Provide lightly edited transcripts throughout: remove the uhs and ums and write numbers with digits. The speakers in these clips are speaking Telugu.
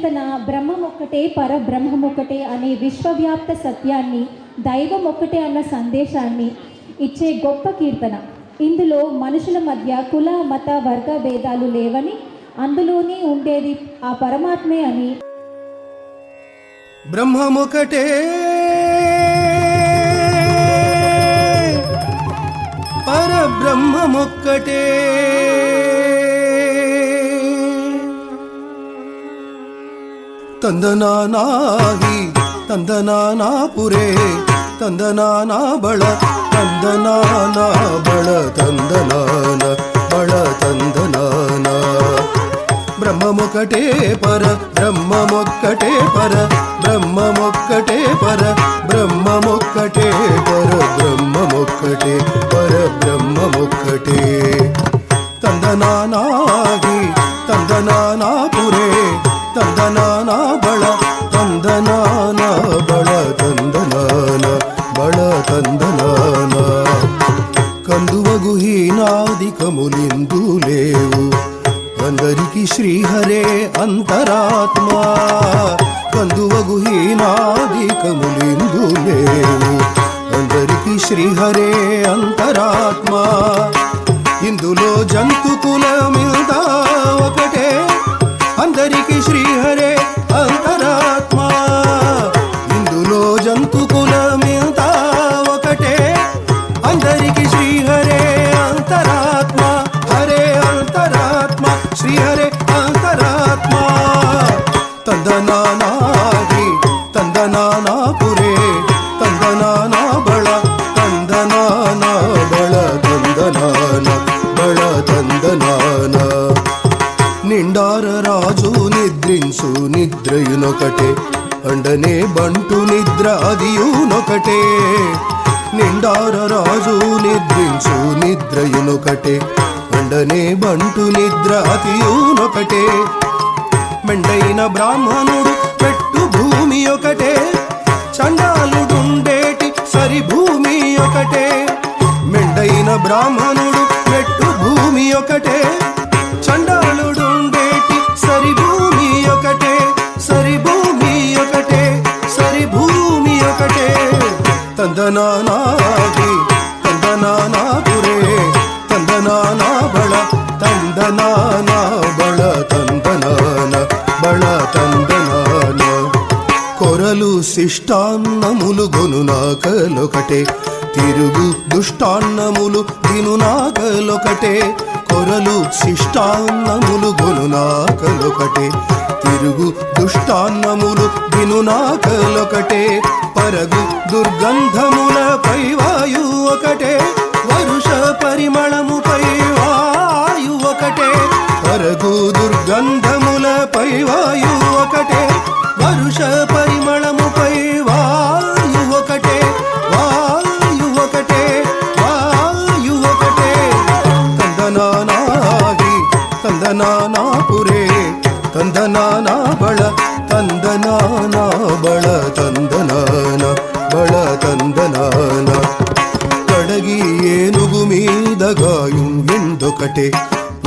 కీర్తన బ్రహ్మం ఒక్కటే పరబ్రహ్మం ఒక్కటే అనే విశ్వవ్యాప్త సత్యాన్ని, దైవం ఒక్కటే అన్న సందేశాన్ని ఇచ్చే గొప్ప కీర్తన. ఇందులో మనుషుల మధ్య కుల మత వర్గ భేదాలు లేవని, అందులోనే ఉండేది ఆ పరమాత్మే అని, బ్రహ్మమొకటే పరబ్రహ్మమొక్కటే ತಂದನಾನಾಹಿ ತಂದನಾನಾಪುರೇ ತಂದನಾನ ಬಳ ತಂದನಾನ ಬಳ ತಂದನಾನ ಬಳ ತಂದನಾನ ಬ್ರಹ್ಮಮೊಕ್ಕಟೇ ಪರ ಬ್ರಹ್ಮಮೊಕ್ಕಟೇ ಪರ ಬ್ರಹ್ಮಮೊಕ್ಕಟೇ ಪರ ಬ್ರಹ್ಮಮೊಕ್ಕಟೇ ಪರ ಬ್ರಹ್ಮಮೊಕ್ಕಟೇ ಪರ ಬ್ರಹ್ಮಮೊಕ್ಕಟೇ ತಂದನಾನಾಹಿ ತಂದನಾನಾಪುರೇ ತಂದನಾನ ಬಳ ತಂದನಾನ ಬಳ ತಂದನಾನ ಬಳ ತಂದನಾನ కందువగు హీనాదికములిందు లేవు అందరికి శ్రీహరే అంతరాత్మ కందువగు హీనాదికములిందు లేవు అందరికి శ్రీహరే అంతరాత్మ ఇందులో జంతు కులమిల్ద ఒకటే అందరికి శ్రీహరే అంతరాత్మ ఇందులో జంతు కులమింత ఒకటే అందరికి శ్రీహరే అంతరాత్మ హరే అంతరాత్మ శ్రీహరే అంతరాత్మ ತಂದನಾನಾಗಿ ತಂದನಾನಾಪುರೇ ತಂದನಾನ ಬಳ ತಂದನಾನ ಬಳ ತಂದನಾನ ಬಳ ತಂದನಾನ నిండార రాజు నిద్రించు నిద్రయునొకటే అండనే బంటు నిద్ర అదియునొకటే నిండార రాజు నిద్రించు నిద్రయునొకటే అండనే బంటు నిద్ర అదియునొకటే మెండైన బ్రాహ్మణుడు పెట్టు భూమి ఒకటే చండాలుడుండేటి సరి భూమి ఒకటే మెండైన బ్రాహ్మణుడు పెట్టు భూమి ఒకటే చండాలుడుండేటి సరి భూమి ఒకటే సరి భూమి ఒకటే సరి భూమి ఒకటే ತಂದನಾನಾಗಿ ತಂದನಾನಾಪುರೇ ತಂದನಾನ ಬಳ ತಂದನಾನ ಬಳ ತಂದನಾನ ಬಳ ತಂದನಾನ కొరలు శిష్టాన్నములు గొనునాకలొకటే తిరుగు దుష్టాన్నములు దినునాకలొకటే కొరలు శిష్టాన్నములు గొనునాకలొకటే తిరుగు దుష్టాన్నములు దినునాకలొకటే పరగు దుర్గంధములపై వాయు ఒకటే వరుష పరిమళముపై వాయు ఒకటే పరగు దుర్గంధములపై వాయు ఒకటే వరుష పరిమళముపై వాయు ఒకటే వాయు ఒకటే వాయు ఒకటే ತಂದನಾನಾಗಿ ತಂದನಾನಾಪುರೇ ತಂದನಾನ ಬಳ ತಂದನಾನ ಬಳ ತಂದನಾನ ಬಳ ತಂದನಾನ కడగి ఏనుగు మీద గాయం ఎండొకటే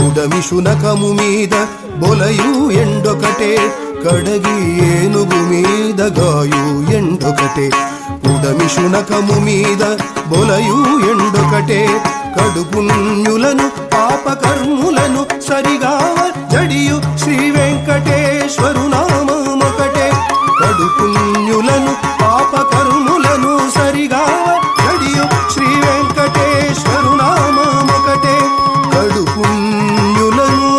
ఉడమి శునకము మీద బొలయు ఎండొకటే కడగి ఏనుగు మీద గాయు ఎండొకటే ఉడమి శునకము మీద బొలయు ఎండొకటే కడుపుణ్యులను పాపకర్ములను సరిగా జడియు శ్రీ వెంకటేశ్వరు నామమొకటే కడుపుణ్యులను పాపకర్ములను సరిగా జడియు శ్రీ వెంకటేశ్వరు నామమొకటే కడుపుణ్యులను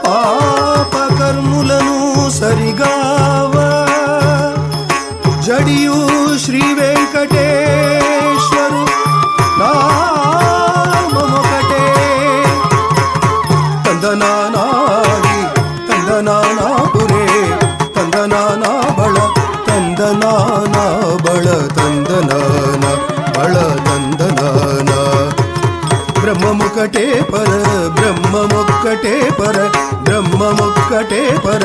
పాపకర్ములను సరిగా జడియు శ్రీ వెంకటేశ్వరు నామమొకటే ತಂದನಾನಾಗಿ ತಂದನಾನಾಪುರೇ ತಂದನಾನ ಬಳ ತಂದನಾನ ಬಳ ತಂದನಾನ ಬಳ ತಂದನಾನ ಬ್ರಹ್ಮಮೊಕ್ಕಟೇ ಪರ ಬ್ರಹ್ಮಮೊಕ್ಕಟೇ ಪರ ಬ್ರಹ್ಮಮೊಕ್ಕಟೇ ಪರ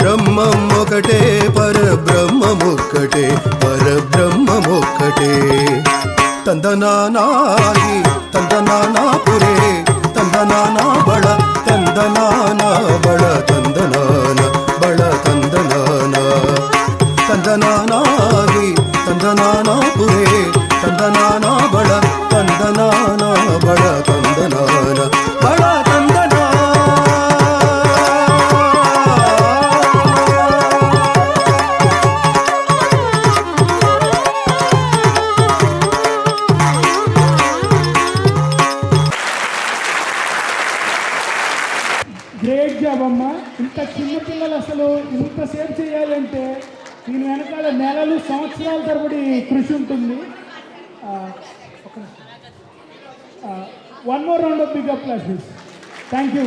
ಬ್ರಹ್ಮಮೊಕ್ಕಟೇ ಪರ ಬ್ರಹ್ಮಮೊಕ್ಕಟೇ ಪರ ಬ್ರಹ್ಮಮೊಕ್ಕಟೇ ತಂದನಾನಾಗಿ ತಂದನಾನಾಪುರೇ ತಂದನಾನ ಬಳ ತಂದನಾನ ಬಳ ತಂದನಾನ ಬಳ గ్రేట్ జాబ్ అమ్మా. ఇంత చిన్న పిల్లలు అసలు ఇంతసేపు చేయాలంటే దీని వెనకాల నెలలు సంవత్సరాల తరబడి కృషి ఉంటుంది. One more round of big applause please. Thank you.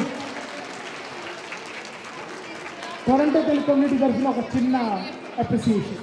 Toronto Telugu community తరఫున ఒక చిన్న అప్రిసియేషన్.